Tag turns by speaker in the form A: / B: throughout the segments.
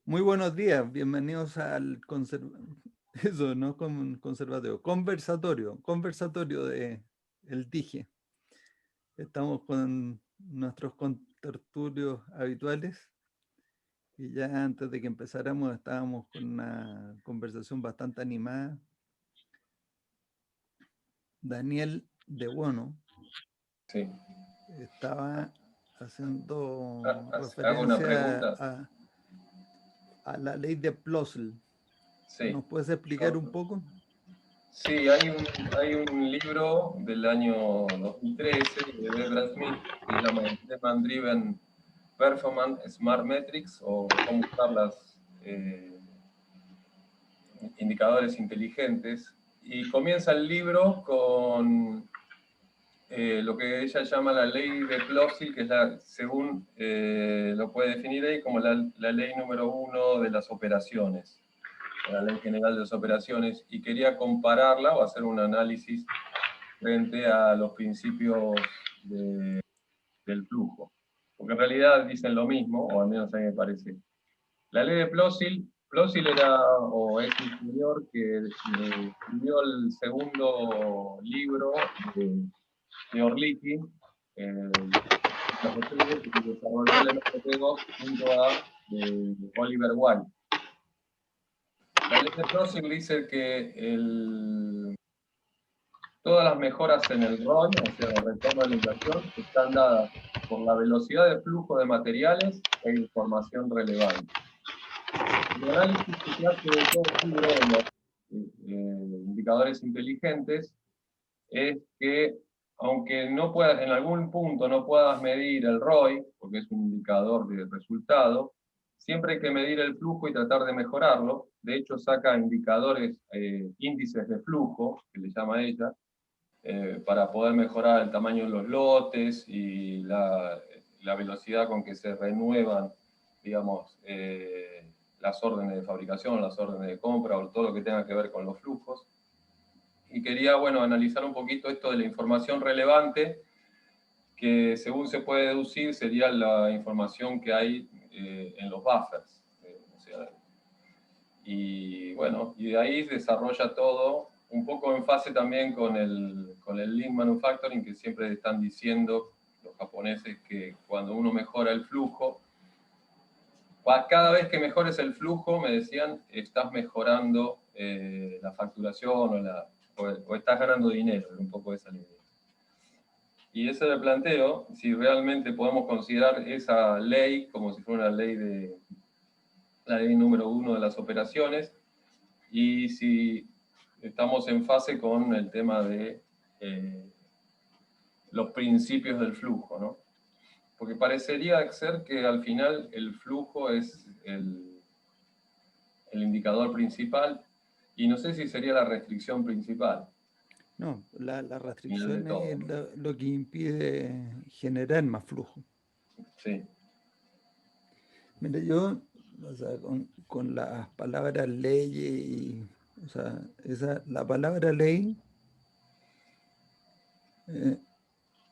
A: Muy buenos días, bienvenidos al eso, no conservatorio, conversatorio de El Dije. Estamos con nuestros contertulios habituales y ya antes de que empezáramos estábamos con una conversación bastante animada. Daniel de Bono
B: Sí.
A: estaba haciendo
B: Hago una
A: referencia
B: pregunta.
A: a la ley de Plosel.
B: Sí.
A: ¿Nos puedes explicar un poco?
B: Sí, hay un libro del año 2013 de Debra Smith que se llama Demand Driven Performance Smart Metrics, o cómo usar las indicadores inteligentes. Y comienza el libro con lo que ella llama la ley de Plossil, que es según lo puede definir ahí como la ley número 1 de las operaciones, la ley general de las operaciones, y quería compararla o hacer un análisis frente a los principios del flujo. Porque en realidad dicen lo mismo, o al menos a mí me parece. La ley de Plossil era, o es un señor que escribió el segundo libro de Orlicki, y desarrolló el MPT2 junto a Oliver Wall. La ley de Plossil dice que todas las mejoras en el ROI, o sea, el retorno de la inversión, están dadas por la velocidad de flujo de materiales e información relevante. El análisis que se hace de todo el libro de los indicadores inteligentes es que, aunque no puedas, en algún punto no puedas medir el ROI, porque es un indicador de resultado, siempre hay que medir el flujo y tratar de mejorarlo. De hecho, saca indicadores, índices de flujo, que le llama ella, para poder mejorar el tamaño de los lotes y la velocidad con que se renuevan, digamos, las órdenes de fabricación, las órdenes de compra, o todo lo que tenga que ver con los flujos. Y quería, bueno, analizar un poquito esto de la información relevante, que según se puede deducir sería la información que hay en los buffers. O sea, y bueno, y de ahí desarrolla todo, un poco en fase también con el Lean Manufacturing, que siempre están diciendo los japoneses que cuando uno mejora el flujo, cada vez que mejores el flujo, me decían, estás mejorando la facturación o estás ganando dinero, un poco esa la idea. Y eso le planteo, si realmente podemos considerar esa ley como si fuera la ley número 1 de las operaciones, y si estamos en fase con el tema de los principios del flujo, ¿no? Porque parecería ser que al final el flujo es el indicador principal, y no sé si sería la restricción principal.
A: No, la
B: Al final de
A: restricción es
B: todo.
A: lo que impide generar más flujo.
B: Sí.
A: Mira, yo, o sea, con las palabras ley o sea, la palabra ley eh,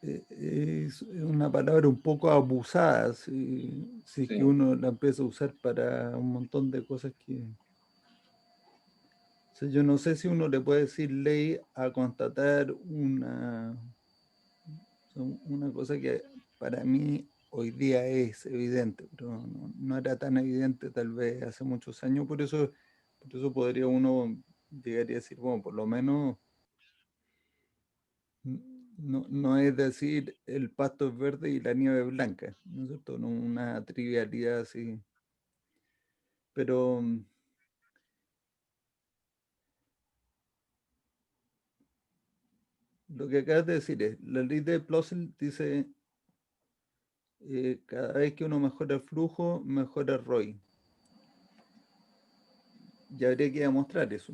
A: es una palabra un poco abusada si es que
B: Sí.
A: uno la empieza a usar para un montón de cosas que... O sea, yo no sé si uno le puede decir ley a constatar una cosa que para mí hoy día es evidente, pero no era tan evidente tal vez hace muchos años, por eso podría uno llegar y decir, bueno, por lo menos no es decir el pasto es verde y la nieve es blanca, ¿no es cierto? No una trivialidad así. Pero lo que acabas de decir es, la ley de Plosel dice, cada vez que uno mejora el flujo, mejora el ROI. Ya habría que demostrar eso,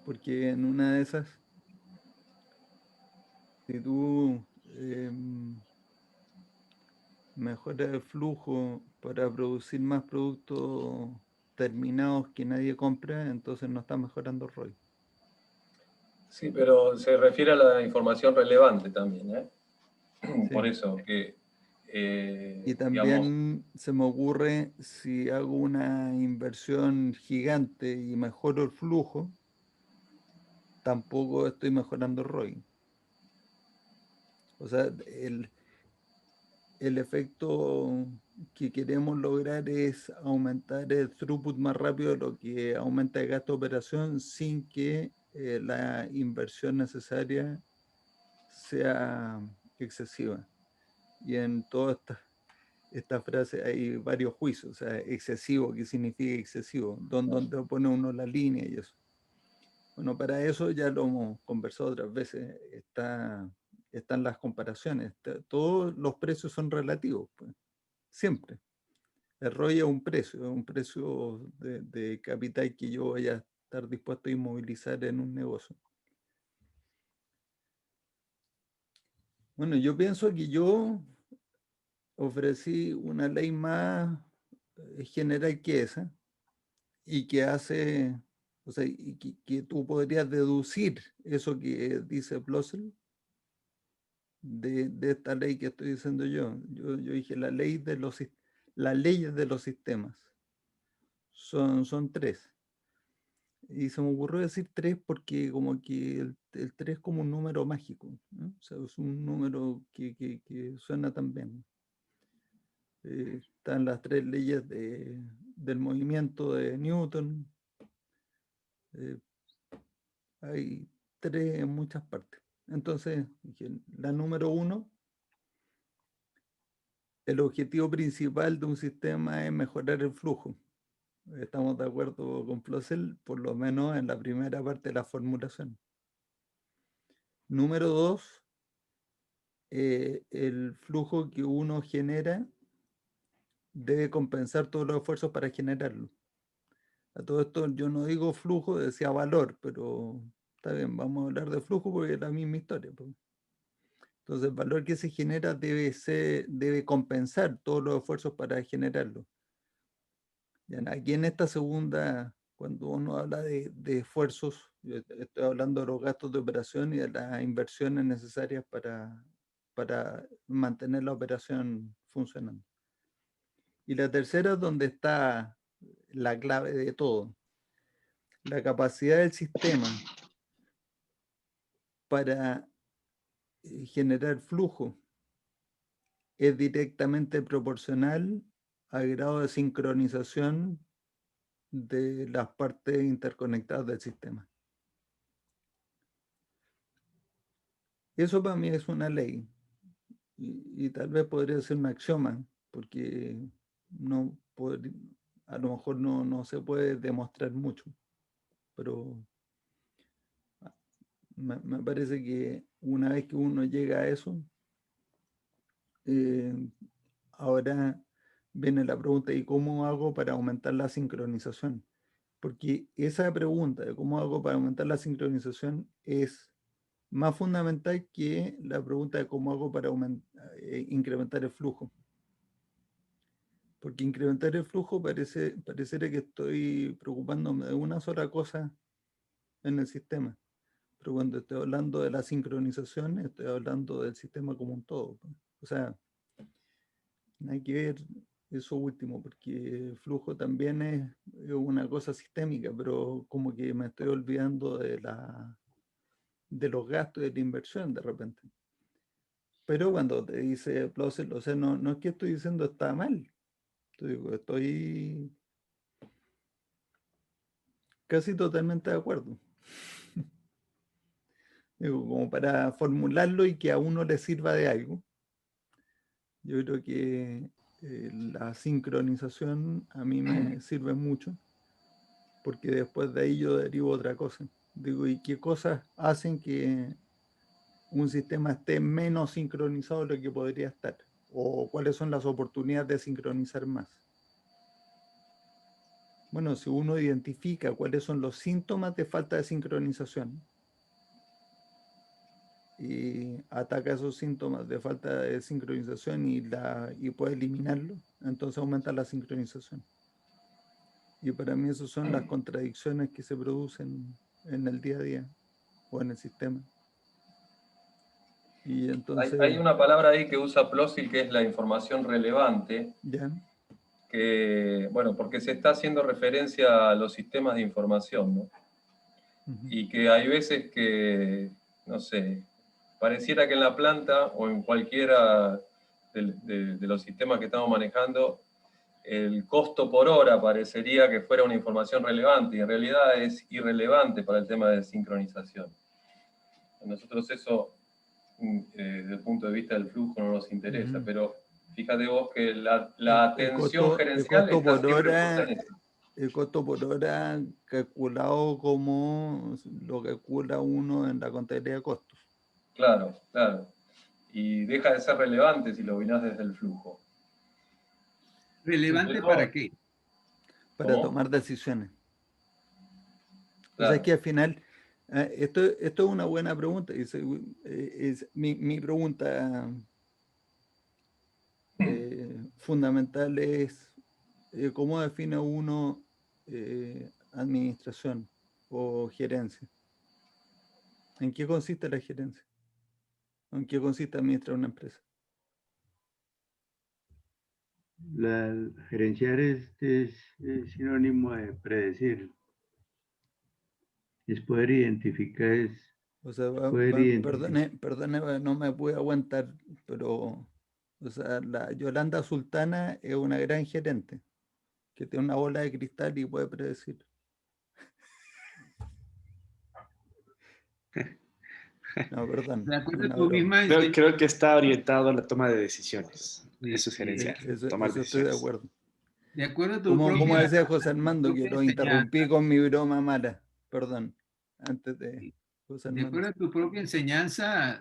A: porque en una de esas, si tú mejoras el flujo para producir más productos terminados que nadie compra, entonces no estás mejorando el ROI.
B: Sí, pero se refiere a la información relevante también, ¿eh? Por
A: Sí,
B: eso, que
A: Y
B: digamos,
A: también se me ocurre, si hago una inversión gigante y mejoro el flujo, tampoco estoy mejorando el ROI. O sea, el efecto que queremos lograr es aumentar el throughput más rápido de lo que aumenta el gasto de operación sin que la inversión necesaria sea excesiva. Y en toda esta frase hay varios juicios, o sea, excesivo, ¿qué significa excesivo? ¿Dónde pone uno la línea y eso? Bueno, para eso ya lo hemos conversado otras veces, están las comparaciones, todos los precios son relativos, pues, siempre. El ROI es un precio de capital que yo voy a estar dispuesto a inmovilizar en un negocio. Bueno, yo pienso que yo ofrecí una ley más general que esa y que hace, o sea, y que tú podrías deducir eso que dice Plossel de esta ley que estoy diciendo yo. Yo dije las leyes de los sistemas son tres. Y se me ocurrió decir tres porque como que el tres es como un número mágico, ¿no? O sea, es un número que suena tan bien. Están las tres leyes del movimiento de Newton. eh, Hay tres en muchas partes. Entonces, la número uno, el objetivo principal de un sistema es mejorar el flujo. Estamos de acuerdo con Plossel, por lo menos en la primera parte de la formulación. Número dos, el flujo que uno genera debe compensar todos los esfuerzos para generarlo. A todo esto yo no digo flujo, decía valor, pero está bien, vamos a hablar de flujo porque es la misma historia, pues. Entonces el valor que se genera debe compensar todos los esfuerzos para generarlo. Ya, aquí en esta segunda, cuando uno habla de esfuerzos, yo estoy hablando de los gastos de operación y de las inversiones necesarias para mantener la operación funcionando. Y la tercera es donde está la clave de todo. La capacidad del sistema para generar flujo es directamente proporcional al grado de sincronización de las partes interconectadas del sistema. Eso para mí es una ley y tal vez podría ser un axioma, porque no a lo mejor no se puede demostrar mucho, pero me parece que una vez que uno llega a eso, eh, ahora viene la pregunta, ¿y cómo hago para aumentar la sincronización? Porque esa pregunta de cómo hago para aumentar la sincronización es más fundamental que la pregunta de cómo hago para incrementar el flujo. Porque incrementar el flujo pareciera que estoy preocupándome de una sola cosa en el sistema. Pero cuando estoy hablando de la sincronización, estoy hablando del sistema como un todo. O sea, hay que ver eso último, porque el flujo también es una cosa sistémica, pero como que me estoy olvidando de los gastos y de la inversión de repente. Pero cuando te dice Plossel, o sea, no es que estoy diciendo está mal, estoy casi totalmente de acuerdo. Digo, como para formularlo y que a uno le sirva de algo. Yo creo que la sincronización a mí me sirve mucho, porque después de ahí yo derivo otra cosa. Digo, ¿y qué cosas hacen que un sistema esté menos sincronizado de lo que podría estar? ¿O cuáles son las oportunidades de sincronizar más? Bueno, si uno identifica cuáles son los síntomas de falta de sincronización y ataca esos síntomas de falta de sincronización y puede eliminarlo, entonces aumenta la sincronización. Y para mí esas son las contradicciones que se producen en el día a día o en el sistema. Y entonces,
B: Hay una palabra ahí que usa Plossil que es la información relevante,
A: ya,
B: que, bueno, porque se está haciendo referencia a los sistemas de información, ¿no?
A: ujú,
B: Y que hay veces que, no sé, pareciera que en la planta o en cualquiera de los sistemas que estamos manejando, el costo por hora parecería que fuera una información relevante y en realidad es irrelevante para el tema de sincronización. A nosotros eso, desde el punto de vista del flujo, no nos interesa,
A: ujú.
B: pero fíjate vos que la
A: El
B: atención gerencial
A: costo
B: está
A: por
B: siempre puesta en
A: hora,
B: eso.
A: el costo por hora calculado como lo que calcula uno en la contabilidad de costos,
B: Claro, claro. Y deja de ser relevante si lo mirás desde el flujo.
C: ¿Relevante para qué?
A: para
B: ¿Cómo?
A: tomar decisiones. O sea, es
B: Claro.
A: que al final, esto es una buena pregunta. Es mi pregunta fundamental es cómo define uno administración o gerencia. ¿En qué consiste la gerencia? ¿En qué consiste administrar una empresa?
D: Gerenciar es sinónimo de predecir, es poder identificar,
A: O sea,
D: poder identificar.
A: perdone, no me pude aguantar, pero, o sea, la Yolanda Sultana es una gran gerente que tiene una bola de cristal y puede predecir. No, perdón,
C: De acuerdo a
A: una
C: tu
A: broma.
C: misma
E: Creo que está orientado a la toma de decisiones. Eso es
C: sí,
E: gerenciar, tomar
A: Eso estoy de
E: decisiones.
A: acuerdo.
C: de acuerdo a
A: Como decía José
C: tu
A: Armando, que
C: propia
A: lo interrumpí
C: enseñanza,
A: con mi broma mala. Perdón, antes de José
C: de
A: Armando.
C: acuerdo a tu propia enseñanza,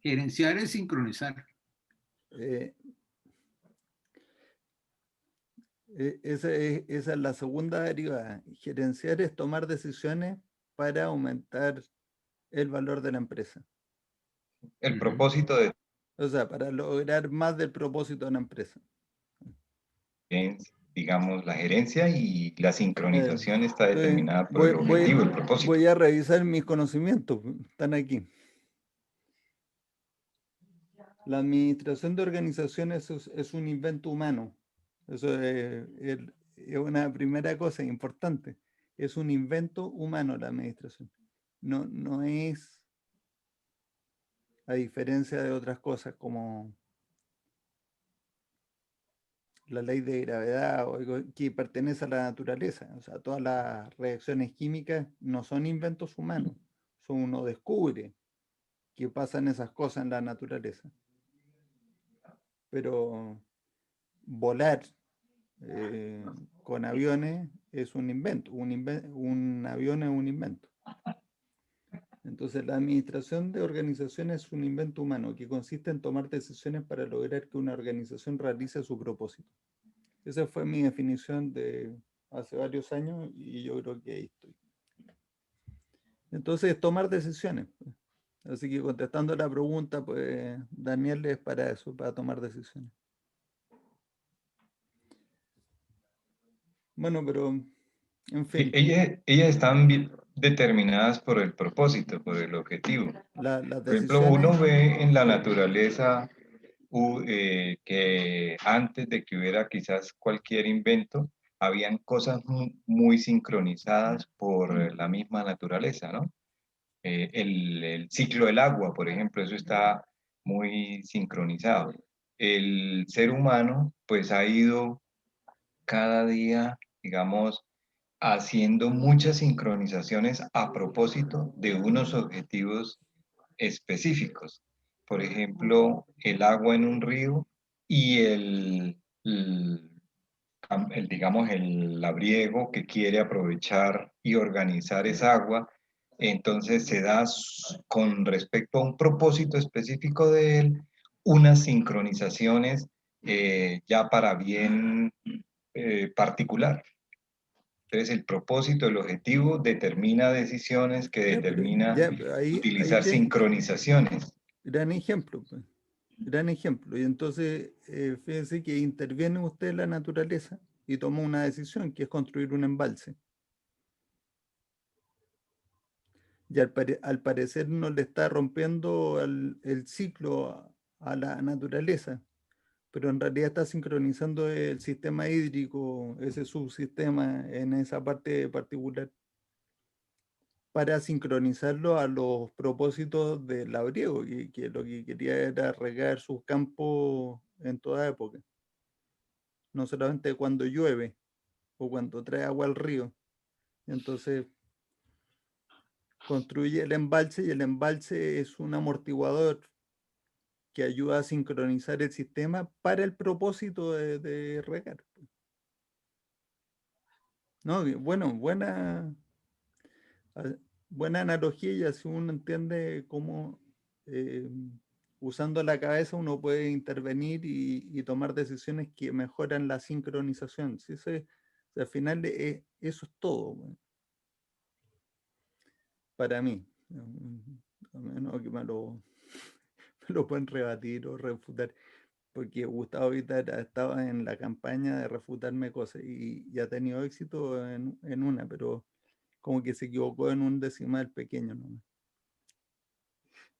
C: gerenciar es sincronizar.
A: Eh, esa es la segunda derivada. Gerenciar es tomar decisiones para aumentar el valor de la empresa.
F: El
C: Ujú.
F: propósito de
A: O sea, para lograr más del propósito de la empresa.
F: digamos, la gerencia y la sincronización está determinada por
A: Voy,
F: el objetivo, el propósito.
A: voy a revisar mis conocimientos. Están aquí. La administración de organizaciones es un invento humano. Eso es una primera cosa importante. Es un invento humano la administración. No es, a diferencia de otras cosas como la ley de gravedad o algo que pertenece a la naturaleza. O sea, todas las reacciones químicas no son inventos humanos. Uno descubre que pasan esas cosas en la naturaleza. Pero volar con aviones es un invento. Un avión es un invento. Entonces, la administración de organizaciones es un invento humano que consiste en tomar decisiones para lograr que una organización realice su propósito. Esa fue mi definición de hace varios años y yo creo que ahí estoy. Entonces, tomar decisiones. Así que contestando la pregunta, pues Daniel es para eso, para tomar decisiones. Bueno, pero en fin,
F: Ellas están determinadas por el propósito, por el objetivo.
A: las
F: Por ejemplo, uno
A: decisiones,
F: ve en la naturaleza que antes de que hubiera quizás cualquier invento, habían cosas muy sincronizadas por la misma naturaleza, ¿no? El ciclo del agua, por ejemplo, eso está muy sincronizado. El ser humano, pues, ha ido cada día, digamos, haciendo muchas sincronizaciones a propósito de unos objetivos específicos. Por ejemplo, el agua en un río y digamos, el labriego que quiere aprovechar y organizar esa agua. Entonces se da con respecto a un propósito específico de él, unas sincronizaciones ya para bien particular. Entonces el propósito, el objetivo determina decisiones que determina
A: pero ahí
F: utilizar
A: tiene
F: sincronizaciones.
A: gran ejemplo, pues, gran ejemplo. Y entonces, fíjense que interviene usted en la naturaleza y toma una decisión, que es construir un embalse. Y al parecer no le está rompiendo el ciclo a la naturaleza, pero en realidad está sincronizando el sistema hídrico, ese subsistema en esa parte particular, para sincronizarlo a los propósitos del labriego, que lo que quería era regar sus campos en toda época, no solamente cuando llueve o cuando trae agua al río. Entonces construye el embalse, y el embalse es un amortiguador que ayuda a sincronizar el sistema para el propósito de regar. ¿No? Bueno, buena analogía, y así uno entiende cómo usando la cabeza uno puede intervenir y tomar decisiones que mejoran la sincronización. ¿Sí? Al final eso es todo, bueno, para mí. A menos que me lo pueden rebatir o refutar, porque Gustavo Vitar estaba en la campaña de refutarme cosas y ha tenido éxito en una, pero como que se equivocó en un decimal pequeño, ¿no?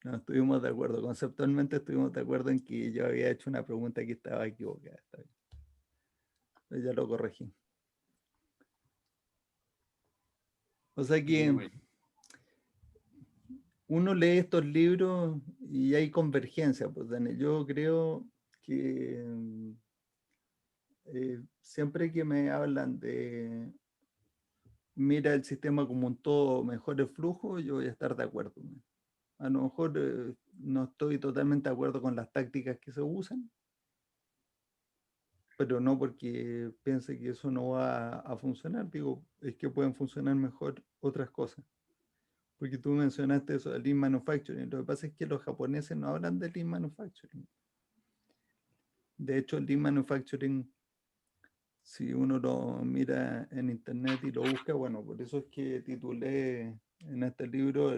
A: No estuvimos de acuerdo, conceptualmente estuvimos de acuerdo en que yo había hecho una pregunta que estaba equivocada. Está bien. Pero ya lo corregí. O sea que
D: Bueno,
A: uno lee estos libros y hay convergencia, pues, Daniel. Yo creo que siempre que me hablan de mira el sistema como un todo, mejor el flujo, yo voy a estar de acuerdo, ¿no? A lo mejor no estoy totalmente de acuerdo con las tácticas que se usan, pero no porque piense que eso no va a funcionar. Digo, es que pueden funcionar mejor otras cosas. Porque tú mencionaste eso del Lean Manufacturing. Lo que pasa es que los japoneses no hablan de Lean Manufacturing. De hecho, el Lean Manufacturing, si uno lo mira en internet y lo busca, bueno, por eso es que titulé en este libro,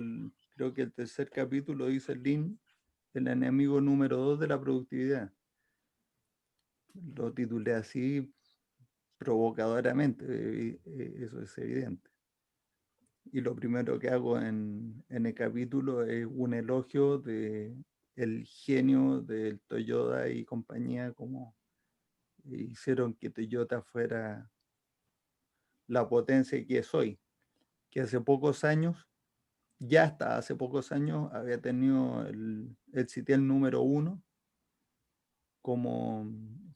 A: creo que el tercer capítulo dice Lean, el enemigo número 2 de la productividad. Lo titulé así provocadoramente, eso es evidente. Y lo primero que hago en el capítulo es un elogio de el genio del Toyota y compañía, como hicieron que Toyota fuera la potencia que es hoy, que hace pocos años, ya hasta hace pocos años, había tenido el sitial número 1 como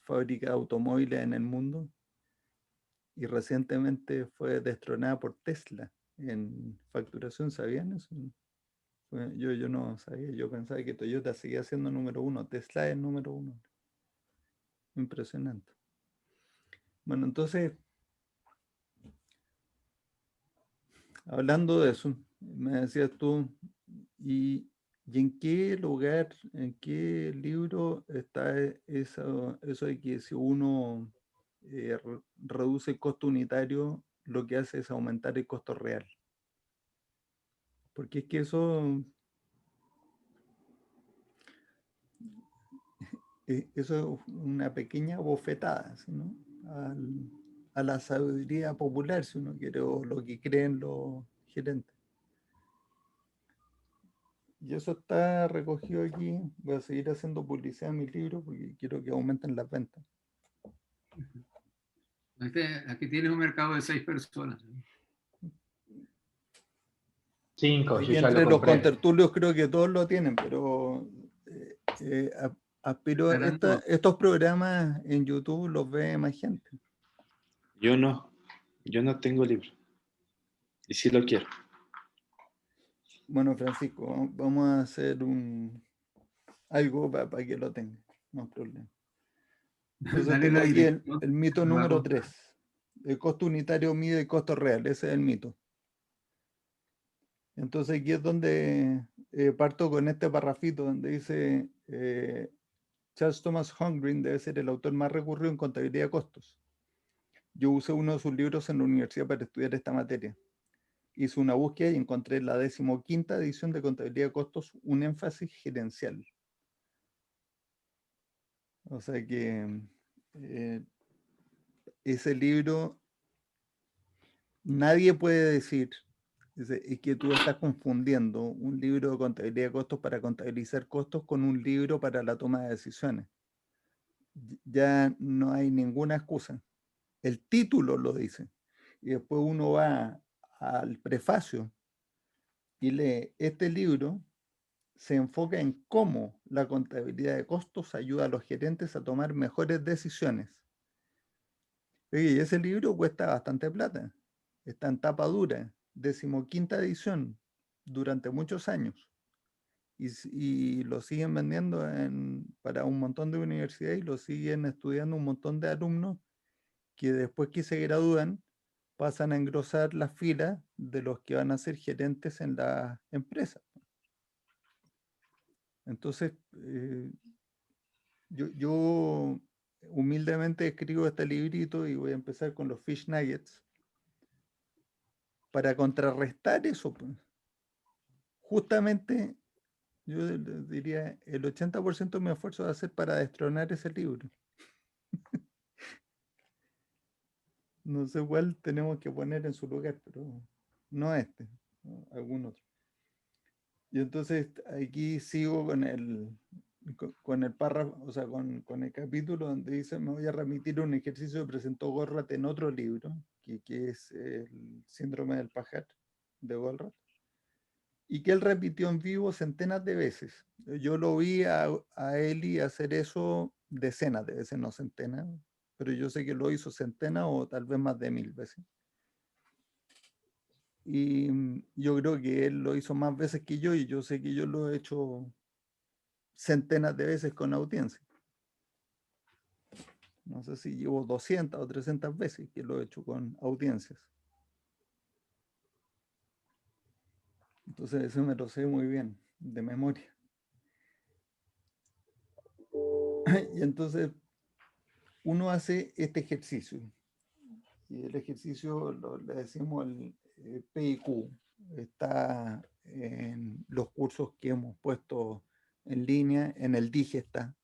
A: fábrica de automóviles en el mundo, y recientemente fue destronada por Tesla en facturación. ¿Sabían eso? Yo no sabía, yo pensaba que Toyota seguía siendo número 1, Tesla es número 1. Impresionante. Bueno, entonces, hablando de eso, me decías tú, ¿y en qué lugar, en qué libro está eso de que si uno reduce el costo unitario, lo que hace es aumentar el costo real? Porque es que eso es una pequeña bofetada, ¿sí, no? A la sabiduría popular, si uno quiere, o lo que creen los gerentes. Y eso está recogido aquí. Voy a seguir haciendo publicidad en mi libro porque quiero que aumenten las ventas.
C: Aquí tienes un mercado de 6 personas.
D: 5, yo
A: Aquí
D: ya lo
A: entre los
D: compré.
A: contertulios creo que todos lo tienen, pero aspiro a
C: Estarán todos.
A: estos programas en YouTube los ve más gente.
E: Yo no tengo libro. Y sí lo quiero.
A: Bueno, Francisco, vamos a hacer algo para que lo tenga, no hay problema. Entonces
C: Dale
A: tengo
C: la
A: aquí
C: dirección.
A: el mito
C: Lo va a
A: número
C: comprar.
A: 3. El costo unitario mide el costo real, ese es el mito. Entonces aquí es donde parto con este parrafito donde dice Charles Thomas Hongren debe ser el autor más recurrido en contabilidad de costos. Yo usé uno de sus libros en la universidad para estudiar esta materia. Hice una búsqueda y encontré en la 15ª edición de contabilidad de costos un énfasis gerencial. O sea que ese libro, nadie puede decir Dice, es que tú estás confundiendo un libro de contabilidad de costos para contabilizar costos con un libro para la toma de decisiones. Ya no hay ninguna excusa. El título lo dice. Y después uno va al prefacio y lee este libro, se enfoca en cómo la contabilidad de costos ayuda a los gerentes a tomar mejores decisiones. Oye, y ese libro cuesta bastante plata. Está en tapa dura, 15ª edición, durante muchos años. Y lo siguen vendiendo para un montón de universidades y lo siguen estudiando un montón de alumnos que después que se gradúan pasan a engrosar las filas de los que van a ser gerentes en la empresa. Entonces, yo humildemente escribo este librito y voy a empezar con los fish nuggets para contrarrestar eso. Pues. Justamente, yo diría, el 80% de mi esfuerzo va a ser para destronar ese libro. No sé cuál tenemos que poner en su lugar, pero no este, ¿no? Algún otro. Y entonces aquí sigo con el párrafo, o sea, con el capítulo donde dice, me voy a remitir a un ejercicio que presentó Goldratt en otro libro, que es el síndrome del pajar de Goldratt, y que él repitió en vivo centenas de veces. Yo lo vi a Eli hacer eso decenas de veces, no centenas, pero yo sé que lo hizo centenas o tal vez más de 1000 veces. Y yo creo que él lo hizo más veces que yo y yo sé que yo lo he hecho centenas de veces con audiencia. No sé si llevo 200 o 300 veces que lo he hecho con audiencias. Entonces eso me lo sé muy bien, de memoria. Y entonces uno hace este ejercicio. Y el ejercicio le decimos el PIQ. Está en los cursos que hemos puesto en línea, en el DIGE está,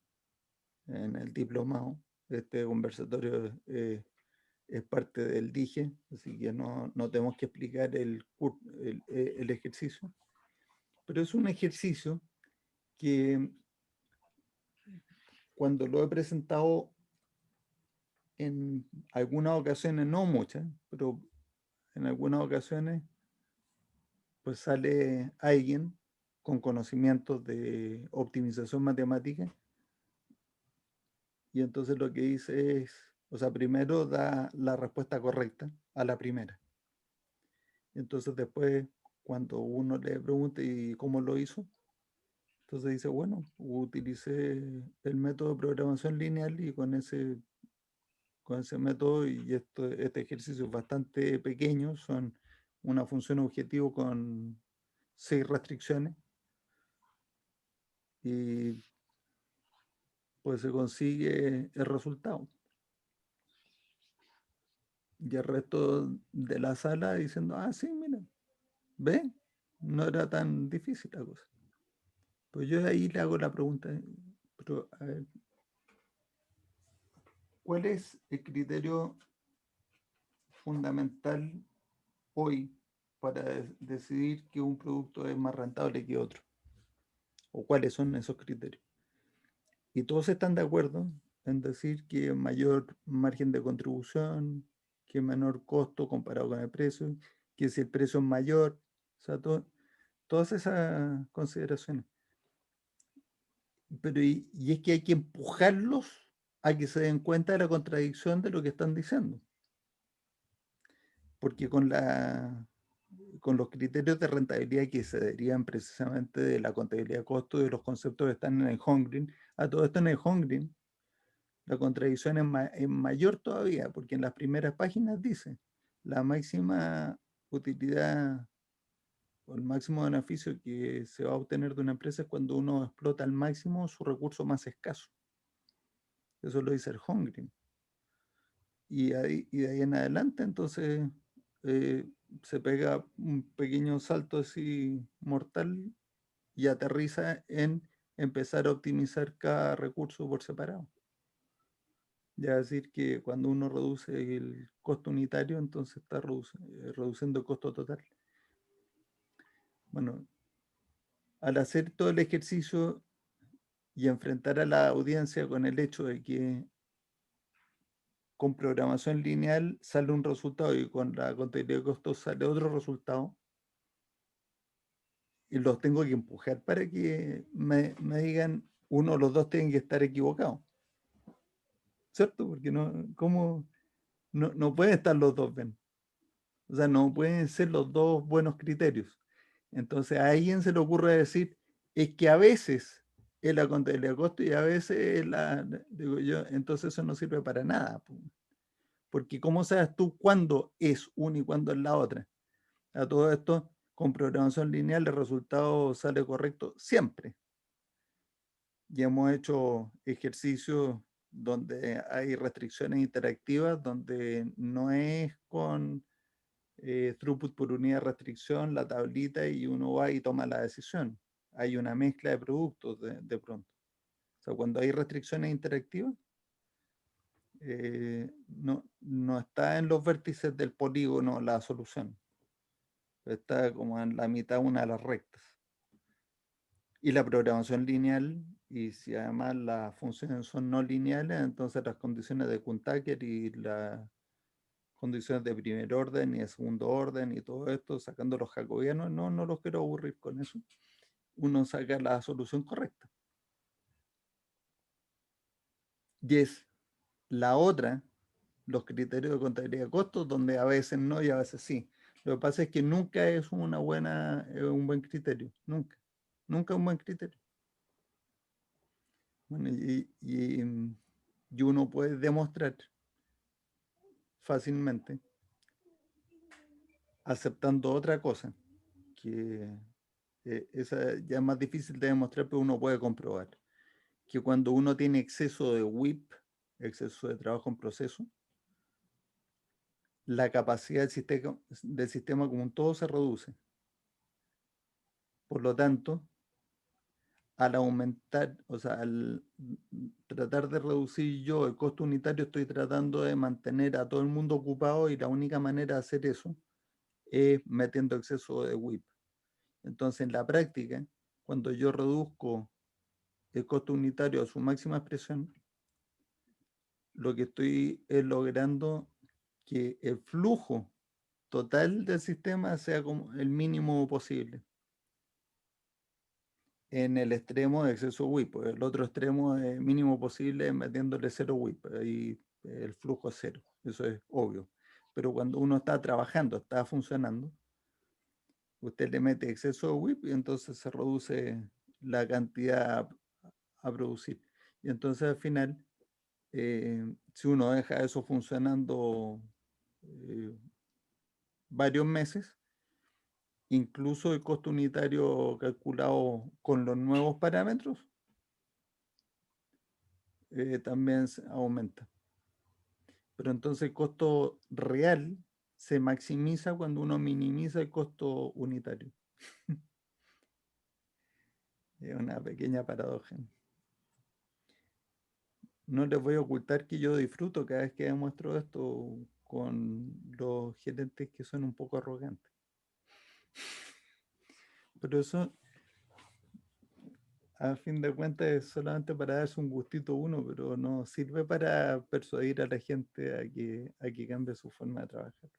A: en el diplomado. Este conversatorio es parte del DIGE, así que no tenemos que explicar el ejercicio. Pero es un ejercicio que cuando lo he presentado en algunas ocasiones, no muchas, pero en algunas ocasiones, pues sale alguien con conocimientos de optimización matemática y entonces lo que dice es, o sea, primero da la respuesta correcta a la primera. Entonces después, cuando uno le pregunta ¿y cómo lo hizo? Entonces dice, bueno, utilicé el método de programación lineal y con ese método y este ejercicio es bastante pequeño, son una función objetivo con 6 restricciones y pues se consigue el resultado. Y el resto de la sala diciendo, ah, sí, mira, ve, no era tan difícil la cosa. Pues yo ahí le hago la pregunta, pero a ver, ¿cuál es el criterio fundamental hoy para decidir que un producto es más rentable que otro? ¿O cuáles son esos criterios? Y todos están de acuerdo en decir que mayor margen de contribución, que menor costo comparado con el precio, que si el precio es mayor, o sea, todas esas consideraciones. Pero y es que hay que empujarlos a que se den cuenta de la contradicción de lo que están diciendo. Porque con los criterios de rentabilidad que se derivan precisamente de la contabilidad de costos y de los conceptos que están en el Holmgren, a todo esto en el Holmgren, la contradicción es mayor todavía, porque en las primeras páginas dice la máxima utilidad o el máximo beneficio que se va a obtener de una empresa es cuando uno explota al máximo su recurso más escaso. Eso lo dice el Holmgren. Y de ahí en adelante, entonces, se pega un pequeño salto así mortal y aterriza en empezar a optimizar cada recurso por separado. Ya decir que cuando uno reduce el costo unitario, entonces está reduciendo el costo total. Bueno, al hacer todo el ejercicio y enfrentar a la audiencia con el hecho de que con programación lineal sale un resultado y con la contabilidad de costos sale otro resultado, y los tengo que empujar para que me digan, uno o los dos tienen que estar equivocados, ¿cierto? Porque ¿cómo? No pueden estar los dos bien. O sea, no pueden ser los dos buenos criterios. Entonces a alguien se le ocurre decir, es que a veces es la contabilidad de costos y a veces es digo yo, entonces eso no sirve para nada. Porque ¿cómo sabes tú cuándo es una y cuándo es la otra? A todo esto, con programación lineal el resultado sale correcto siempre. Y hemos hecho ejercicios donde hay restricciones interactivas, donde no es con throughput por unidad de restricción, la tablita, y uno va y toma la decisión. Hay una mezcla de productos de pronto. O sea, cuando hay restricciones interactivas, no está en los vértices del polígono la solución. Está como en la mitad una de las rectas. Y la programación lineal, y si además las funciones son no lineales, entonces las condiciones de Kuhn-Tucker y las condiciones de primer orden y de segundo orden y todo esto, sacando los jacobianos, no los quiero aburrir con eso. Uno saca la solución correcta. Y es la otra, los criterios de contabilidad de costos, donde a veces no y a veces sí. Lo que pasa es que nunca es un buen criterio, nunca un buen criterio. Bueno, y uno puede demostrar fácilmente, aceptando otra cosa, que esa ya es más difícil de demostrar, pero uno puede comprobar que cuando uno tiene exceso de WIP, exceso de trabajo en proceso, la capacidad del sistema como un todo se reduce. Por lo tanto, al aumentar, o sea, al tratar de reducir yo el costo unitario, estoy tratando de mantener a todo el mundo ocupado, y la única manera de hacer eso es metiendo exceso de WIP. Entonces, en la práctica, cuando yo reduzco el costo unitario a su máxima expresión, lo que estoy es logrando que el flujo total del sistema sea como el mínimo posible. En el extremo de exceso WIP, el otro extremo es mínimo posible metiéndole 0 WIP, ahí el flujo es 0, eso es obvio. Pero cuando uno está trabajando, está funcionando, usted le mete exceso de WIP y entonces se reduce la cantidad a producir. Y entonces al final, si uno deja eso funcionando varios meses, incluso el costo unitario calculado con los nuevos parámetros también aumenta. Pero entonces el costo real se maximiza cuando uno minimiza el costo unitario. Es una pequeña paradoja. No les voy a ocultar que yo disfruto cada vez que demuestro esto con los gerentes que son un poco arrogantes. Pero eso, a fin de cuentas, es solamente para darse un gustito uno, pero no sirve para persuadir a la gente a que cambie su forma de trabajar.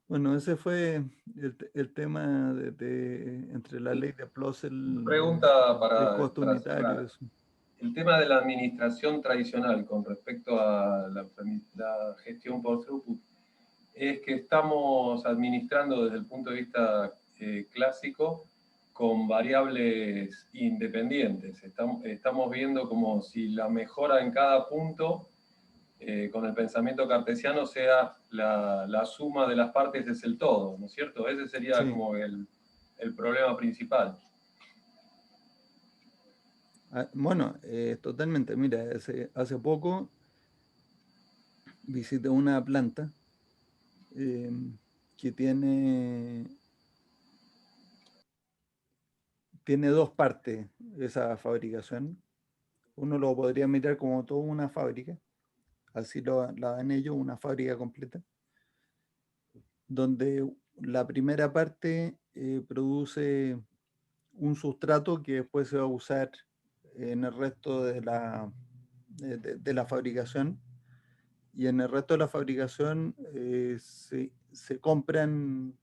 A: Bueno, ese fue el tema entre la ley de Plosel,
B: Pregunta
A: el costo
B: para
A: unitario,
B: cerrar.
A: eso.
B: El tema de la administración tradicional con respecto a la gestión por throughput es que estamos administrando desde el punto de vista clásico con variables independientes. Estamos viendo como si la mejora en cada punto con el pensamiento cartesiano sea la suma de las partes es el todo, ¿no es cierto? Ese sería
A: Sí.
B: como el problema principal.
A: Bueno, totalmente. Mira, hace poco visité una planta que tiene dos partes esa fabricación. Uno lo podría mirar como toda una fábrica, así la dan ellos, una fábrica completa, donde la primera parte produce un sustrato que después se va a usar en el resto de de la fabricación, y en el resto de la fabricación se compran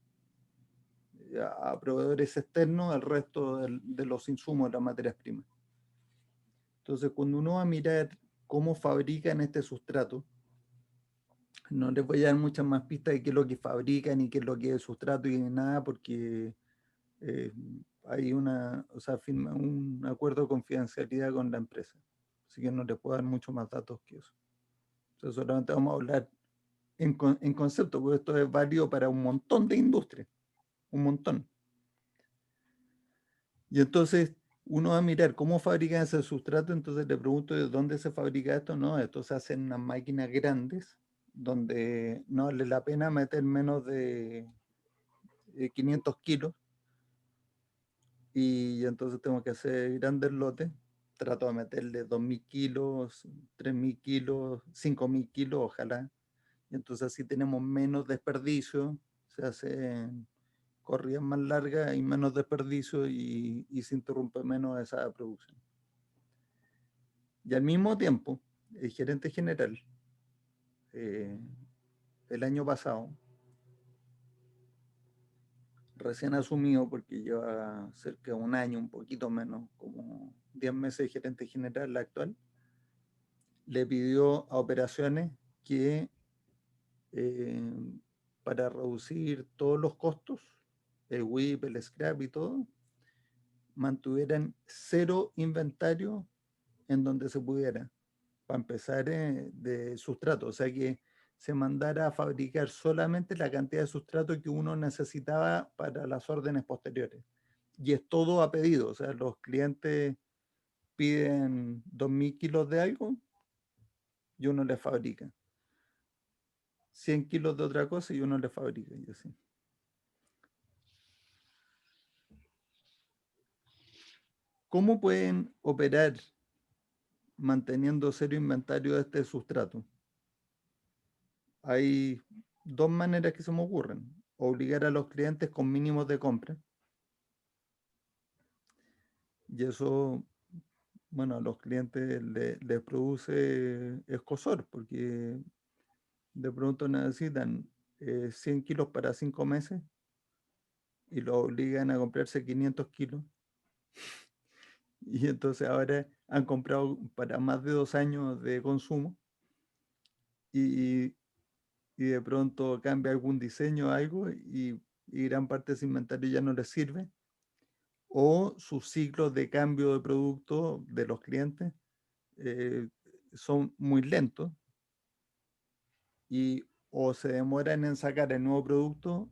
A: a proveedores externos el resto de los insumos, de las materias primas. Entonces, cuando uno va a mirar cómo fabrican este sustrato, no les voy a dar muchas más pistas de qué es lo que fabrican y qué es lo que es el sustrato y nada, porque hay firma un acuerdo de confidencialidad con la empresa. Así que no les puedo dar mucho más datos que eso. Entonces, solamente vamos a hablar en concepto, porque esto es válido para un montón de industrias, un montón. Y entonces uno va a mirar cómo fabrican ese sustrato, entonces le pregunto de dónde se fabrica esto. No, esto se hace en unas máquinas grandes, donde no vale la pena meter menos de 500 kilos, y entonces tengo que hacer grandes lotes. Trato de meterle 2.000 kilos, 3.000 kilos, 5.000 kilos, ojalá. Y entonces así tenemos menos desperdicio, se hacen corridas más largas y menos desperdicio, y se interrumpe menos esa producción. Y al mismo tiempo, el gerente general, el año pasado, recién asumido, porque lleva cerca de un año, un poquito menos, como 10 meses de gerente general actual, le pidió a operaciones que para reducir todos los costos, el WIP, el scrap y todo, mantuvieran 0 inventario en donde se pudiera, para empezar de sustrato, o sea que se mandara a fabricar solamente la cantidad de sustrato que uno necesitaba para las órdenes posteriores. Y es todo a pedido, o sea, los clientes piden 2.000 kilos de algo y uno les fabrica. 100 kilos de otra cosa y uno les fabrica, y así. ¿Cómo pueden operar manteniendo 0 inventario de este sustrato? Hay 2 maneras que se me ocurren. Obligar a los clientes con mínimos de compra. Y eso, bueno, a los clientes les produce escozor, porque de pronto necesitan 100 kilos para 5 meses y lo obligan a comprarse 500 kilos. Y entonces ahora han comprado para más de 2 años de consumo, y, y de pronto cambia algún diseño o algo, y gran parte de ese inventario ya no les sirve, o sus ciclos de cambio de producto de los clientes son muy lentos, y o se demoran en sacar el nuevo producto,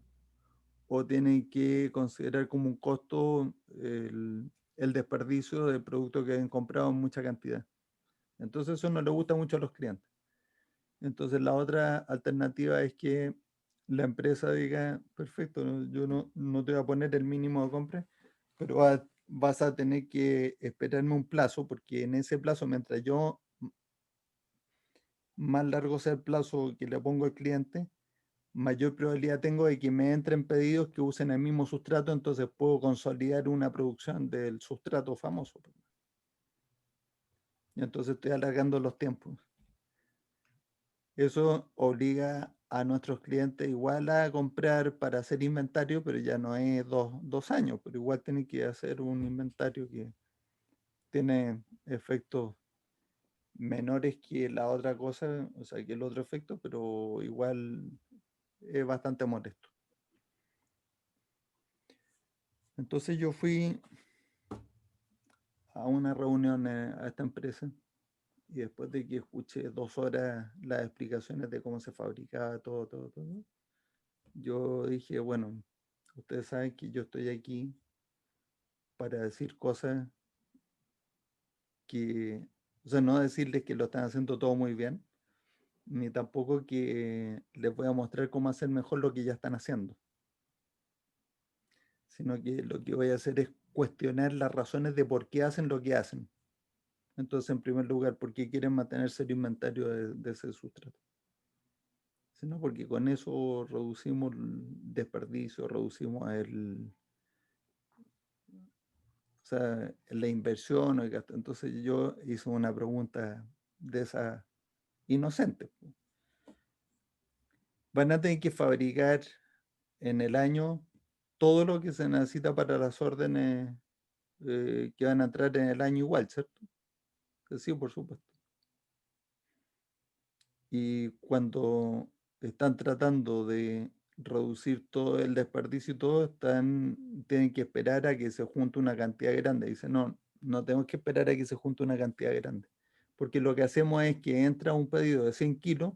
A: o tienen que considerar como un costo el desperdicio del producto que han comprado en mucha cantidad. Entonces eso no le gusta mucho a los clientes. Entonces la otra alternativa es que la empresa diga, perfecto, yo no te voy a poner el mínimo de compra, pero vas a tener que esperarme un plazo, porque en ese plazo, mientras yo más largo sea el plazo que le pongo al cliente, mayor probabilidad tengo de que me entren pedidos que usen el mismo sustrato, entonces puedo consolidar una producción del sustrato famoso. Y entonces estoy alargando los tiempos. Eso obliga a nuestros clientes igual a comprar para hacer inventario, pero ya no es 2 años, pero igual tienen que hacer un inventario que tiene efectos menores que la otra cosa, o sea, que el otro efecto, pero igual es bastante molesto. Entonces yo fui a una reunión a esta empresa, y después de que escuché 2 horas las explicaciones de cómo se fabricaba todo, yo dije, bueno, ustedes saben que yo estoy aquí para decir cosas que, o sea, no decirles que lo están haciendo todo muy bien, ni tampoco que les voy a mostrar cómo hacer mejor lo que ya están haciendo, sino que lo que voy a hacer es cuestionar las razones de por qué hacen lo que hacen. Entonces, en primer lugar, ¿por qué quieren mantenerse el inventario de ese sustrato? sino porque con eso reducimos el desperdicio, reducimos o sea, la inversión o el gasto. Entonces yo hice una pregunta de esa inocente. Van a tener que fabricar en el año todo lo que se necesita para las órdenes que van a entrar en el año igual, ¿cierto? Sí, por supuesto. Y cuando están tratando de reducir todo el desperdicio y todo, tienen que esperar a que se junte una cantidad grande. Dicen, no, no tenemos que esperar a que se junte una cantidad grande. Porque lo que hacemos es que entra un pedido de 100 kilos,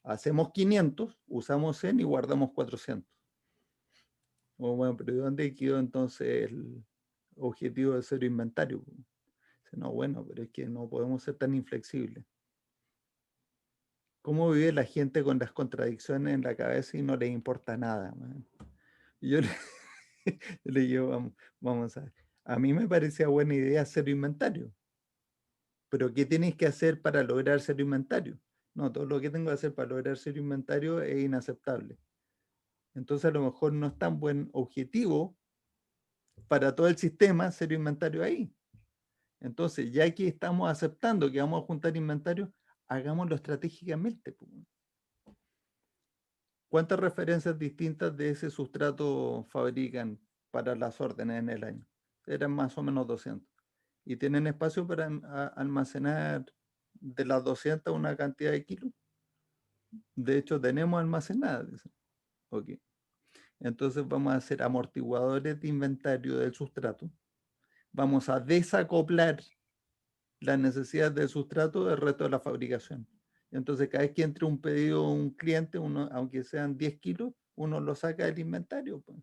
A: hacemos 500, usamos 100 y guardamos 400. O bueno, pero ¿de dónde quedó entonces el objetivo de cero inventario? Dice, no, bueno, pero es que no podemos ser tan inflexibles. ¿Cómo vive la gente con las contradicciones en la cabeza y no les importa nada, man? Y yo yo le digo, vamos a ver. A mí me parecía buena idea hacer inventario. Pero ¿qué tienes que hacer para lograr ser inventario? No, todo lo que tengo que hacer para lograr ser inventario es inaceptable. Entonces a lo mejor no es tan buen objetivo para todo el sistema ser inventario ahí. Entonces, ya que estamos aceptando que vamos a juntar inventario, hagámoslo estratégicamente. ¿Cuántas referencias distintas de ese sustrato fabrican para las órdenes en el año? Eran más o menos 200. ¿Y tienen espacio para almacenar de las 200 una cantidad de kilos? De hecho, tenemos almacenadas. Dicen. Ok. Entonces vamos a hacer amortiguadores de inventario del sustrato. Vamos a desacoplar las necesidades del sustrato del resto de la fabricación. Entonces, cada vez que entre un pedido a un cliente, uno, aunque sean 10 kilos, uno lo saca del inventario. Pues.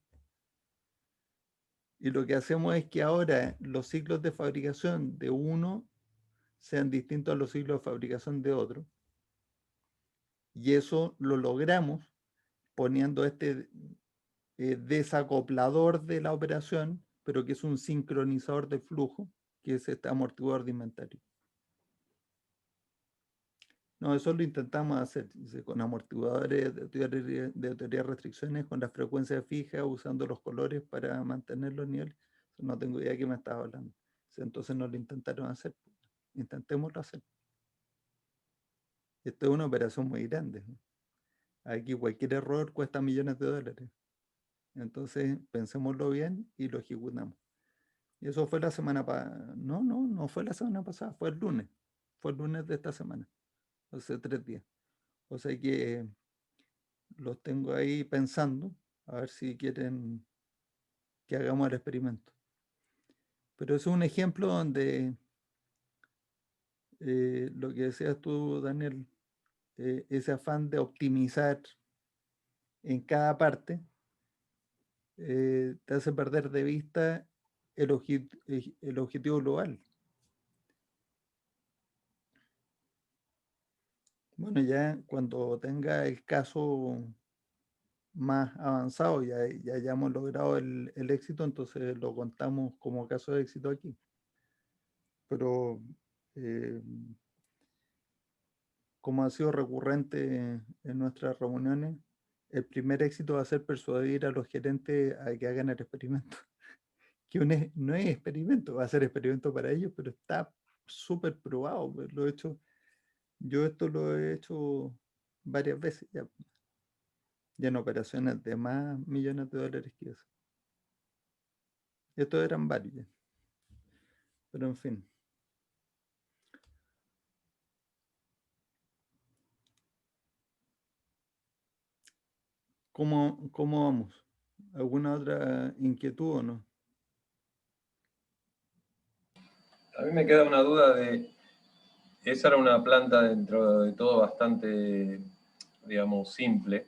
A: Y lo que hacemos es que ahora los ciclos de fabricación de uno sean distintos a los ciclos de fabricación de otro. Y eso lo logramos poniendo este desacoplador de la operación, pero que es un sincronizador de flujo, que es este amortiguador de inventario. No, eso lo intentamos hacer con amortiguadores de teoría de restricciones, con la frecuencia fija, usando los colores para mantener los niveles. No tengo idea de qué me estaba hablando. Entonces no lo intentaron hacer. Intentémoslo hacer. Esto es una operación muy grande. ¿No? Aquí cualquier error cuesta millones de dólares. Entonces pensémoslo bien y lo ejecutamos. Y eso fue la semana pasada. No fue la semana pasada, fue el lunes. Fue el lunes de esta semana. Hace 3 días. O sea que los tengo ahí pensando, a ver si quieren que hagamos el experimento. Pero es un ejemplo donde lo que decías tú, Daniel, ese afán de optimizar en cada parte, te hace perder de vista el objetivo global. Bueno, ya cuando tenga el caso más avanzado, ya hayamos logrado el éxito, entonces lo contamos como caso de éxito aquí. Pero como ha sido recurrente en nuestras reuniones, el primer éxito va a ser persuadir a los gerentes a que hagan el experimento. Que no es experimento, va a ser experimento para ellos, pero está súper probado. Pues, yo esto lo he hecho varias veces ya en operaciones de más millones de dólares que eso. Estos eran varios ya. Pero en fin. ¿Cómo vamos? ¿Alguna otra inquietud o no?
B: A mí me queda una duda de, esa era una planta dentro de todo bastante, digamos, simple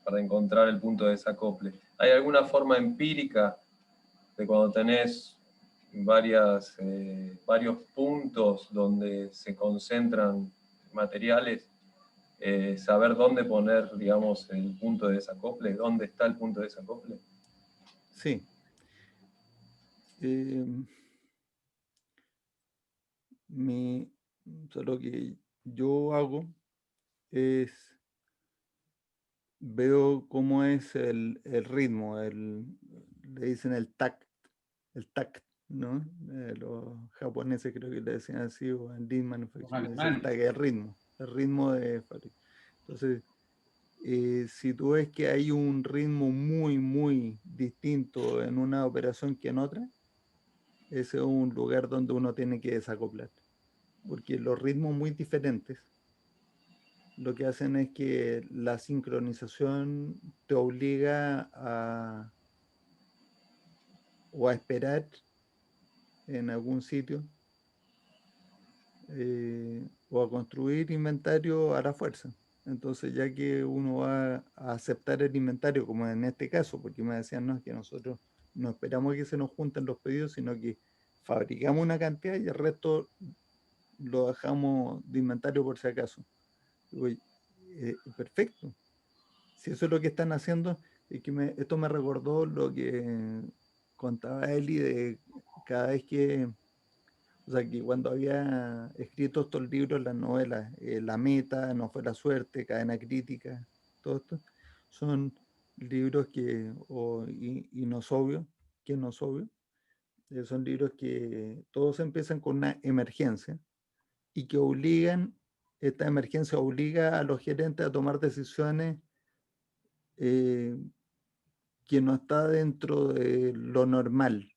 B: para encontrar el punto de desacople. ¿Hay alguna forma empírica de cuando tenés varios puntos donde se concentran materiales, saber dónde poner, digamos, el punto de desacople? ¿Dónde está el punto de desacople?
A: Sí. Lo que yo hago es veo cómo es el ritmo, le dicen el tact, ¿no? Los japoneses creo que le decían así, o en Lean Manufacturing, es el tag, el ritmo de fábrica. Entonces, si tú ves que hay un ritmo muy, muy distinto en una operación que en otra, ese es un lugar donde uno tiene que desacoplar. Porque los ritmos muy diferentes lo que hacen es que la sincronización te obliga o a esperar en algún sitio o a construir inventario a la fuerza. Entonces, ya que uno va a aceptar el inventario, como en este caso, porque me decían, no, es que nosotros no esperamos que se nos junten los pedidos, sino que fabricamos una cantidad y el resto lo dejamos de inventario por si acaso. Digo, perfecto. Si eso es lo que están haciendo, es que esto me recordó lo que contaba Eli de cada vez que, o sea, que cuando había escrito estos libros, las novelas, La Meta, No fue la suerte, Cadena Crítica, todo esto, son libros y no es obvio, que no es obvio, son libros que todos empiezan con una emergencia y que esta emergencia obliga a los gerentes a tomar decisiones que no está dentro de lo normal,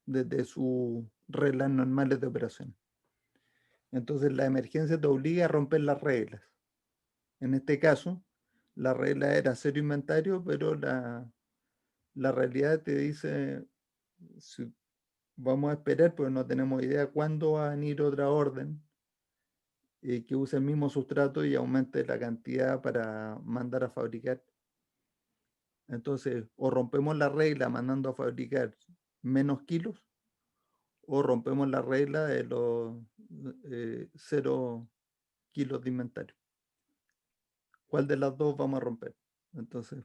A: desde sus reglas normales de operación. Entonces la emergencia te obliga a romper las reglas. En este caso, la regla era cero inventario, pero la realidad te dice, si vamos a esperar, porque no tenemos idea cuándo va a venir otra orden que use el mismo sustrato y aumente la cantidad para mandar a fabricar. Entonces, o rompemos la regla mandando a fabricar menos kilos, o rompemos la regla de los 0 kilos de inventario. ¿Cuál de las dos vamos a romper? Entonces,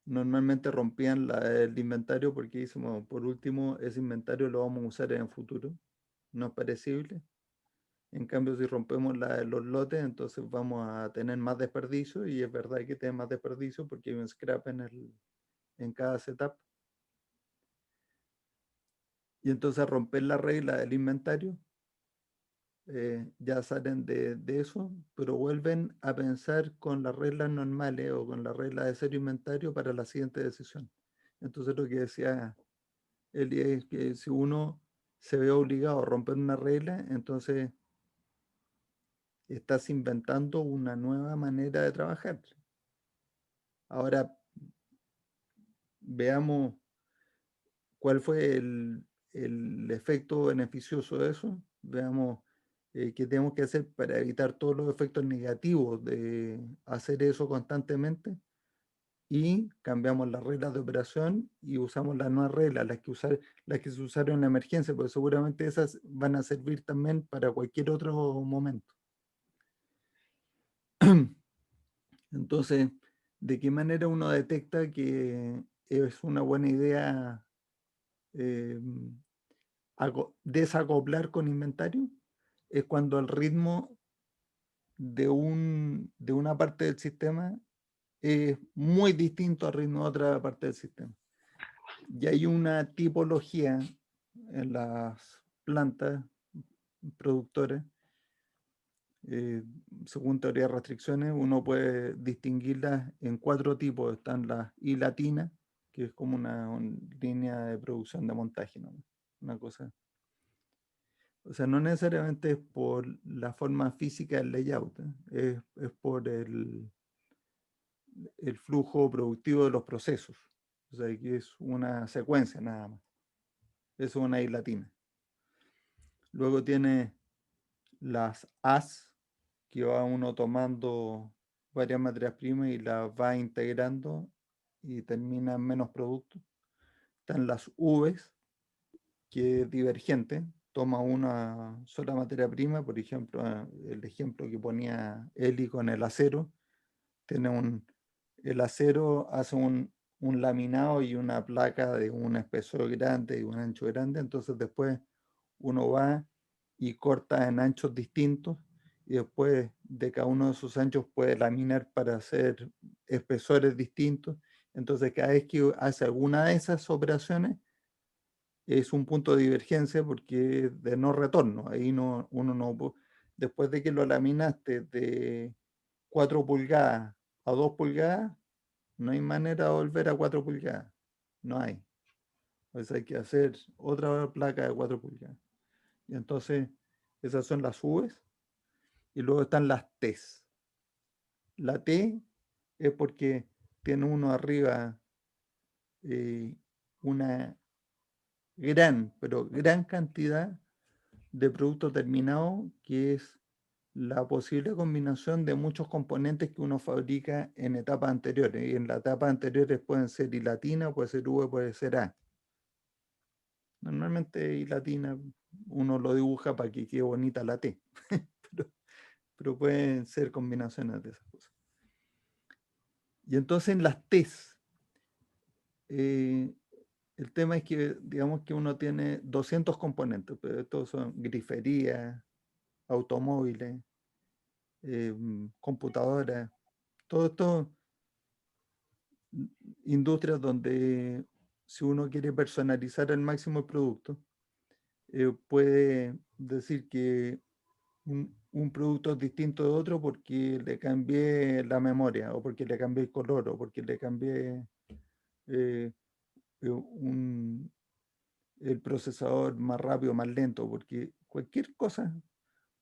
A: normalmente rompían el inventario porque decimos, por último, ese inventario lo vamos a usar en el futuro, no es perecible. En cambio, si rompemos los lotes, entonces vamos a tener más desperdicio, y es verdad que tiene más desperdicio porque hay un scrap en cada setup. Y entonces romper la regla del inventario, ya salen de eso, pero vuelven a pensar con las reglas normales o con la regla de cero inventario para la siguiente decisión. Entonces lo que decía Eli es que si uno se ve obligado a romper una regla, entonces estás inventando una nueva manera de trabajar. Ahora veamos cuál fue el efecto beneficioso de eso. Veamos qué tenemos que hacer para evitar todos los efectos negativos de hacer eso constantemente, y cambiamos las reglas de operación y usamos las nuevas reglas, las que se usaron en la emergencia, porque seguramente esas van a servir también para cualquier otro momento. Entonces, ¿de qué manera uno detecta que es una buena idea desacoplar con inventario? Es cuando el ritmo de una parte del sistema es muy distinto al ritmo de otra parte del sistema. Y hay una tipología en las plantas productoras, según teoría de restricciones, uno puede distinguirlas en 4 tipos. Están las I latinas, que es como una línea de producción de montaje, ¿no? Una cosa. O sea, no necesariamente es por la forma física del layout, es por el flujo productivo de los procesos. O sea, que es una secuencia nada más. Eso es una I latina. Luego tiene las As, que va uno tomando varias materias primas y las va integrando y termina en menos productos. Están las Vs, que es divergente, toma una sola materia prima, por ejemplo, el ejemplo que ponía Eli con el acero, el acero hace un laminado y una placa de un espesor grande y un ancho grande, entonces después uno va y corta en anchos distintos y después de cada uno de sus anchos puede laminar para hacer espesores distintos. Entonces cada vez que hace alguna de esas operaciones es un punto de divergencia porque es de no retorno. Ahí no, uno no, después de que lo laminaste de 4 pulgadas a 2 pulgadas, no hay manera de volver a 4 pulgadas. No hay. Pues hay que hacer otra placa de 4 pulgadas. Y entonces, esas son las U's. Y luego están las T's. La T es porque tiene uno arriba una gran, pero gran cantidad de producto terminado, que es la posible combinación de muchos componentes que uno fabrica en etapas anteriores. Y en las etapas anteriores pueden ser I latina, puede ser V, puede ser A. Normalmente I latina uno lo dibuja para que quede bonita la T, pero pueden ser combinaciones de esas cosas. Y entonces en las T's, el tema es que, digamos que uno tiene 200 componentes, pero estos son griferías, automóviles, computadoras, todo esto, industrias donde si uno quiere personalizar al máximo el producto, puede decir que un producto es distinto de otro porque le cambié la memoria, o porque le cambié el color, o porque le cambié el procesador más rápido, más lento, porque cualquier cosa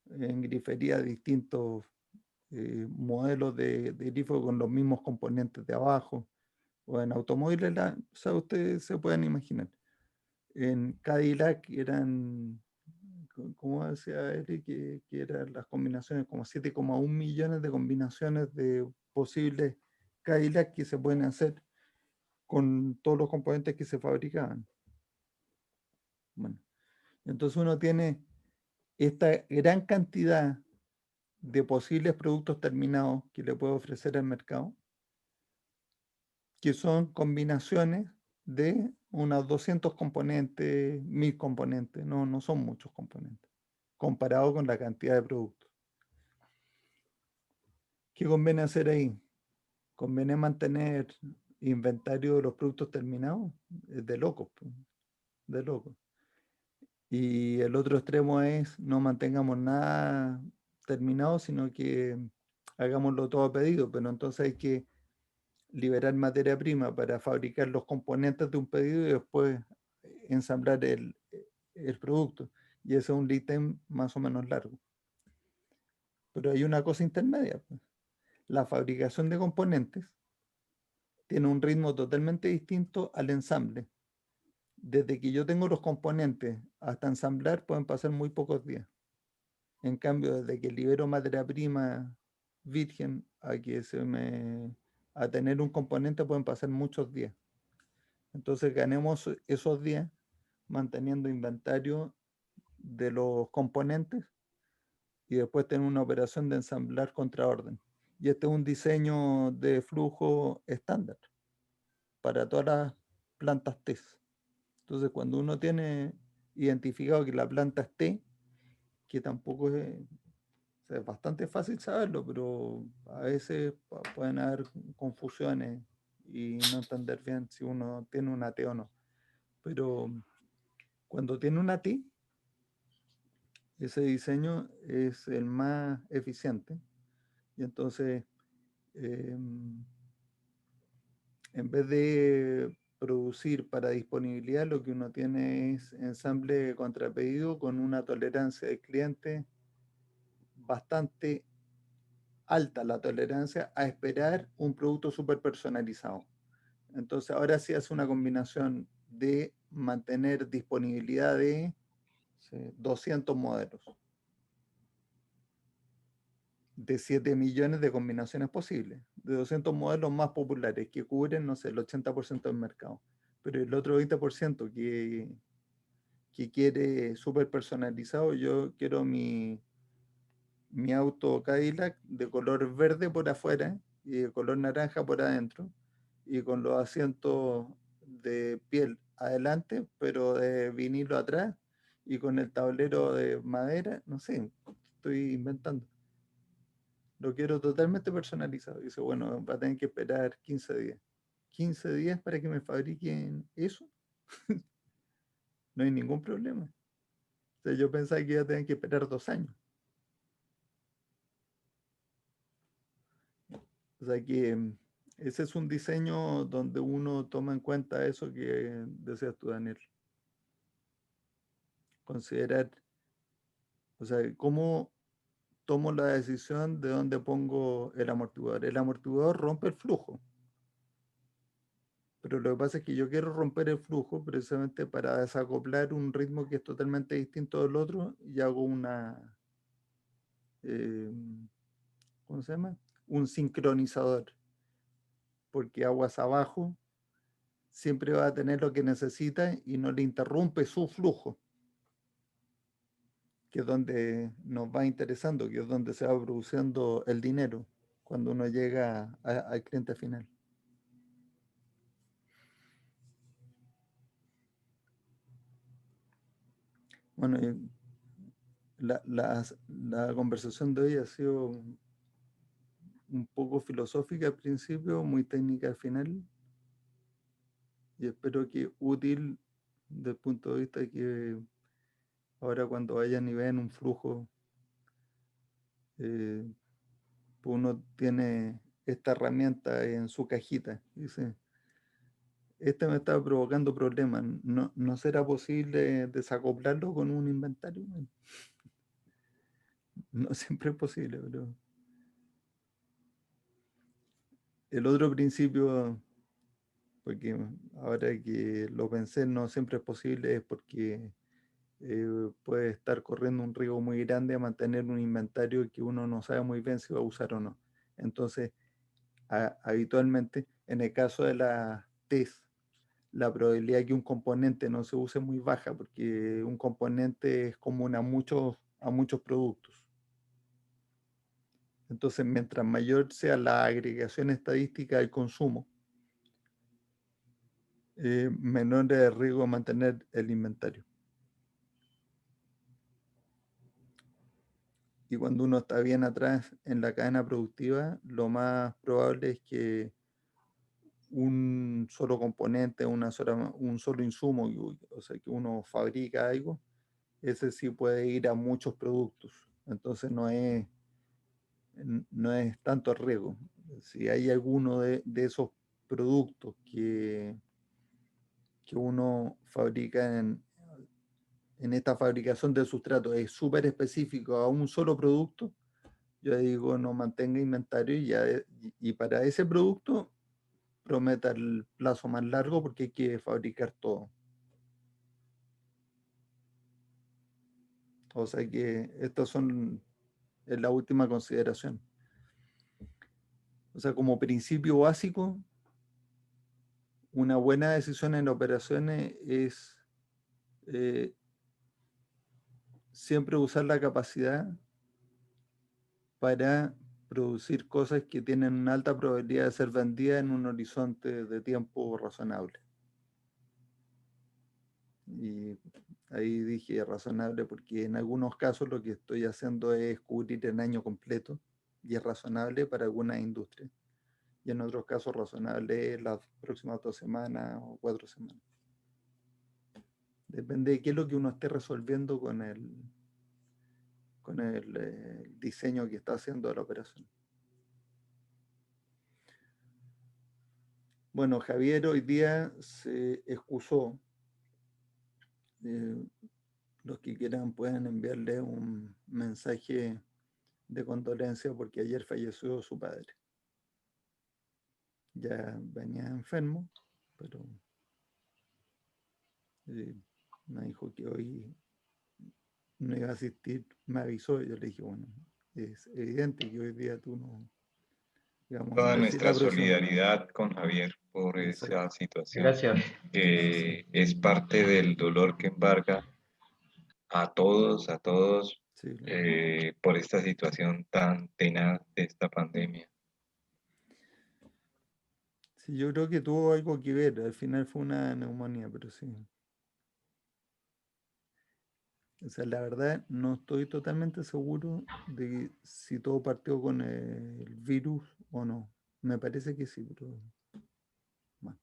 A: en grifería, distintos modelos de grifo con los mismos componentes de abajo, o en automóviles, o sea, ustedes se pueden imaginar. En Cadillac eran, como decía Eric, que eran las combinaciones, como 7,1 millones de combinaciones de posibles Cadillac que se pueden hacer con todos los componentes que se fabricaban. Bueno, entonces uno tiene esta gran cantidad de posibles productos terminados que le puede ofrecer al mercado, que son combinaciones de unos 200 componentes, 1000 componentes, no son muchos componentes, comparado con la cantidad de productos. ¿Qué conviene hacer ahí? ¿Conviene mantener inventario de los productos terminados? Es de locos, de locos. Y el otro extremo es no mantengamos nada terminado, sino que hagámoslo todo a pedido, pero entonces hay que liberar materia prima para fabricar los componentes de un pedido y después ensamblar el producto. Y ese es un lead time más o menos largo. Pero hay una cosa intermedia, pues. La fabricación de componentes tiene un ritmo totalmente distinto al ensamble. Desde que yo tengo los componentes hasta ensamblar pueden pasar muy pocos días. En cambio, desde que libero materia prima virgen a tener un componente pueden pasar muchos días. Entonces ganemos esos días manteniendo inventario de los componentes y después tener una operación de ensamblar contraorden. Y este es un diseño de flujo estándar para todas las plantas TES. Entonces, cuando uno tiene identificado que la planta es T, que tampoco es, o sea, es bastante fácil saberlo, pero a veces pueden haber confusiones y no entender bien si uno tiene una T o no. Pero cuando tiene una T, ese diseño es el más eficiente. Y entonces, en vez de producir para disponibilidad, lo que uno tiene es ensamble contra pedido con una tolerancia del cliente bastante alta, la tolerancia a esperar un producto súper personalizado. Entonces, ahora sí hace una combinación de mantener disponibilidad de 200 modelos, de 7 millones de combinaciones posibles, de 200 modelos más populares que cubren, no sé, el 80% del mercado. Pero el otro 20% que quiere súper personalizado, yo quiero mi auto Cadillac de color verde por afuera y de color naranja por adentro, y con los asientos de piel adelante, pero de vinilo atrás, y con el tablero de madera, no sé, estoy inventando. Lo quiero totalmente personalizado. Dice, bueno, va a tener que esperar 15 días. 15 días para que me fabriquen eso. No hay ningún problema. O sea, yo pensaba que iba a tener que esperar 2 años. O sea que ese es un diseño donde uno toma en cuenta eso que decías tú, Daniel. Considerar, o sea, cómo tomo la decisión de dónde pongo el amortiguador. El amortiguador rompe el flujo. Pero lo que pasa es que yo quiero romper el flujo precisamente para desacoplar un ritmo que es totalmente distinto del otro y hago eh, ¿cómo se llama? Un sincronizador. Porque aguas abajo siempre va a tener lo que necesita y no le interrumpe su flujo, que es donde nos va interesando, que es donde se va produciendo el dinero cuando uno llega al cliente final. Bueno, la conversación de hoy ha sido un poco filosófica al principio, muy técnica al final, y espero que útil desde el punto de vista de que ahora cuando vayan y vean un flujo, pues uno tiene esta herramienta en su cajita. Y dice, este me está provocando problemas, ¿no será posible desacoplarlo con un inventario? Bueno, no siempre es posible, pero el otro principio, porque ahora que lo pensé, no siempre es posible, es porque puede estar corriendo un riesgo muy grande a mantener un inventario que uno no sabe muy bien si va a usar o no. Entonces, habitualmente, en el caso de la TES, la probabilidad de que un componente no se use es muy baja, porque un componente es común a muchos productos. Entonces, mientras mayor sea la agregación estadística del consumo, menor es el riesgo de mantener el inventario. Y cuando uno está bien atrás en la cadena productiva, lo más probable es que un solo componente, un solo insumo, o sea, que uno fabrica algo, ese sí puede ir a muchos productos. Entonces no es tanto riesgo. Si hay alguno de esos productos que uno fabrica en esta fabricación de sustrato es súper específico a un solo producto, yo digo no mantenga inventario y para ese producto prometa el plazo más largo porque hay que fabricar todo. O sea que estas es la última consideración. O sea, como principio básico, una buena decisión en operaciones es siempre usar la capacidad para producir cosas que tienen una alta probabilidad de ser vendidas en un horizonte de tiempo razonable. Y ahí dije razonable porque en algunos casos lo que estoy haciendo es cubrir el año completo y es razonable para algunas industrias. Y en otros casos razonable es las próximas 2 semanas o 4 semanas. Depende de qué es lo que uno esté resolviendo con el diseño que está haciendo de la operación. Bueno, Javier hoy día se excusó. Los que quieran pueden enviarle un mensaje de condolencia porque ayer falleció su padre. Ya venía enfermo, pero me dijo que hoy no iba a asistir, me avisó y yo le dije, bueno, es evidente que hoy día tú no, digamos, a
F: Toda
A: ver si la
F: nuestra
A: próxima.
F: solidaridad con Javier por
A: Exacto.
F: esa situación,
B: Gracias.
F: que es parte del dolor que embarga a todos,
A: Sí,
F: por esta situación tan tenaz de esta pandemia.
A: sí, yo creo que tuvo algo que ver, al final fue una neumonía, pero sí. O sea, la verdad no estoy totalmente seguro de si todo partió con el virus o no. Me parece que sí, pero bueno.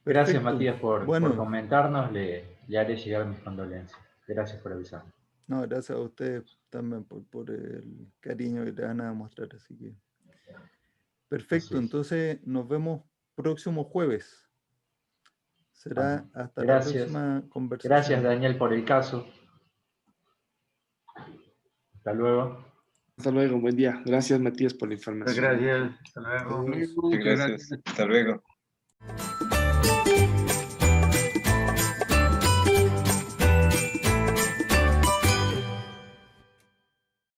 G: Gracias,
A: Perfecto.
G: Matías, por
A: Bueno,
G: comentarnos. Le haré llegar mis condolencias. Gracias por avisar.
A: no, gracias a ustedes también por el cariño que le van a mostrar, así que. Perfecto,
G: Así es.
A: entonces nos vemos próximo jueves. Será
G: Bueno,
A: hasta la
G: gracias.
A: próxima conversación.
G: Gracias, Daniel, por el caso. Hasta luego.
E: Hasta luego, buen día. Gracias, Matías, por la información.
D: Gracias. Hasta luego.
A: Adiós.
B: Muchas
F: Gracias. Hasta luego.